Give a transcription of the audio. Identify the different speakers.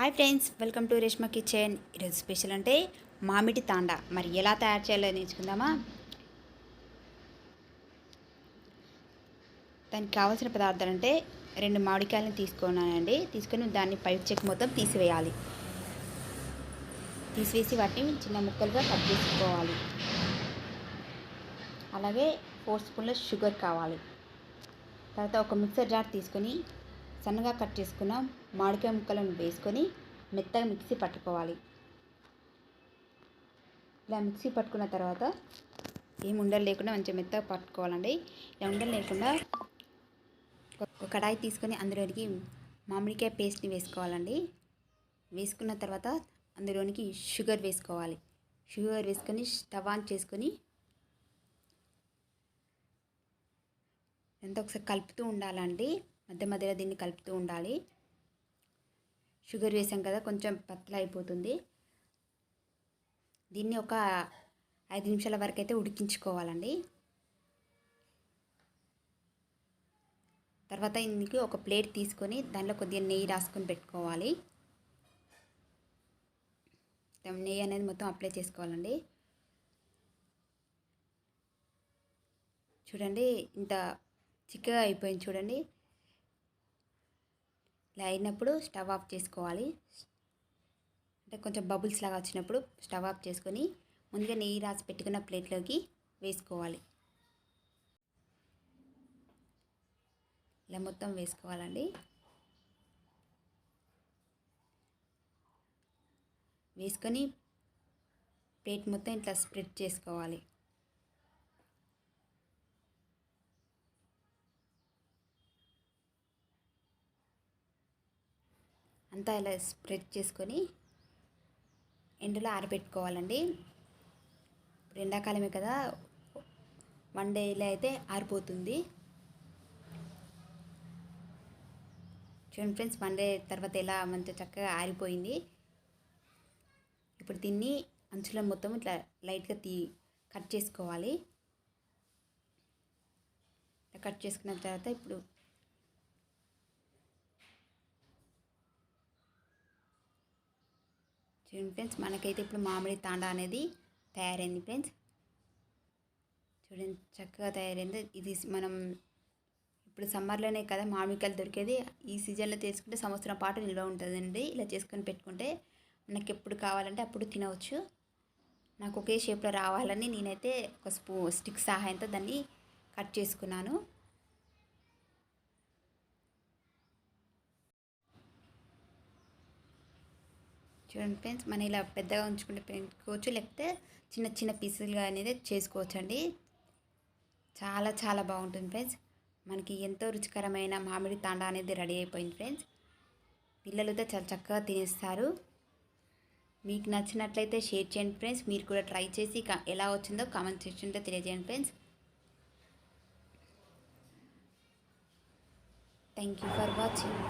Speaker 1: Hi friends, welcome to Reshma kitchen. ఈరోజు special అంటే మామిడి తాండా. మరి ఎలా తయారు చేయాలో నేర్చుకుందామా? దానికి కావాల్సిన పదార్థాలు అంటే 2 మామిడికాయలను తీసుకొని దాన్ని పై చెక్ మొత్తం తీసివేయాలి. తీసివేసి వాటిని చిన్న ముక్కలుగా కట్ చేసుకోవాలి. అలాగే 4 స్పూన్ల షుగర్ కావాలి. తర్వాత ఒక మిక్సర్ జార్ తీసుకొని సన్నగా కట్ చేసుకున్న మామిడికాయ ముక్కలను వేసుకొని మెత్తగా మిక్సీ పట్టుకోవాలి. ఇలా మిక్సీ పట్టుకున్న తర్వాత ఏం ఉండలు లేకుండా మంచిగా మెత్తగా పట్టుకోవాలండి. ఇలా ఉండలు లేకుండా ఒక కడాయి తీసుకొని అందులోనికి మామిడికాయ పేస్ట్ని వేసుకోవాలండి. వేసుకున్న తర్వాత అందులోనికి షుగర్ వేసుకోవాలి. షుగర్ వేసుకొని స్టవ్ ఆన్ చేసుకొని అంతా ఒకసారి కలుపుతూ ఉండాలండి. మధ్య మధ్యలో దీన్ని కలుపుతూ ఉండాలి. షుగర్ వేసాం కదా, కొంచెం పతలా అయిపోతుంది. దీన్ని ఒక 5 నిమిషాల వరకు అయితే ఉడికించుకోవాలండి. తర్వాత ఇందుకు ఒక ప్లేట్ తీసుకొని దాంట్లో కొద్దిగా నెయ్యి రాసుకొని పెట్టుకోవాలి. నెయ్యి అనేది మొత్తం అప్లై చేసుకోవాలండి. చూడండి, ఇంత చిక్కగా అయిపోయింది చూడండి. ఇలా అయినప్పుడు స్టవ్ ఆఫ్ చేసుకోవాలి. అంటే కొంచెం బబుల్స్ లాగా వచ్చినప్పుడు స్టవ్ ఆఫ్ చేసుకొని ముందుగా నెయ్యి రాసి పెట్టుకున్న ప్లేట్లోకి వేసుకోవాలి. ఇలా మొత్తం వేసుకోవాలండి. వేసుకొని ప్లేట్ మొత్తం ఇట్లా స్ప్రెడ్ చేసుకోవాలి. అంతా ఇలా స్ప్రెడ్ చేసుకొని ఎండలో ఆరబెట్టుకోవాలండి. ఎండాకాలమే కదా, 1 డేలో అయితే ఆరిపోతుంది. చూడండి ఫ్రెండ్స్, 1 డే తర్వాత ఎలా మంచిగా చక్కగా ఆరిపోయింది. ఇప్పుడు దీన్ని అంచులో మొత్తం ఇట్లా లైట్గా కట్ చేసుకోవాలి. కట్ చేసుకున్న తర్వాత ఇప్పుడు చూడండి ఫ్రెండ్స్, మనకైతే ఇప్పుడు మామిడి తాండా అనేది తయారైంది ఫ్రెండ్స్. చూడండి చక్కగా తయారైంది. ఇది మనం ఇప్పుడు సమ్మర్లోనే కదా మామిడికాయలు దొరికేది. ఈ సీజన్లో చేసుకుంటే సంవత్సరం పాటు నిల్వ ఉంటుందండి. ఇలా చేసుకొని పెట్టుకుంటే మనకి ఎప్పుడు కావాలంటే అప్పుడు తినవచ్చు. నాకు ఒకే షేప్లో రావాలని నేనైతే ఒక స్టిక్ సహాయంతో దాన్ని కట్ చేసుకున్నాను. చూడండి ఫ్రెండ్స్, మనం ఇలా పెద్దగా ఉంచుకుంటే పెట్టుకోవచ్చు, లేకపోతే చిన్న చిన్న పీసులుగా అనేది చేసుకోవచ్చు అండి. చాలా చాలా బాగుంటుంది ఫ్రెండ్స్. మనకి ఎంతో రుచికరమైన మామిడి తాండా అనేది రెడీ అయిపోయింది ఫ్రెండ్స్. పిల్లలతో చాలా చక్కగా తినేస్తారు. మీకు నచ్చినట్లయితే షేర్ చేయండి ఫ్రెండ్స్. మీరు కూడా ట్రై చేసి ఎలా వచ్చిందో కామెంట్ సెక్షన్లో తెలియజేయండి friends. Thank you for watching.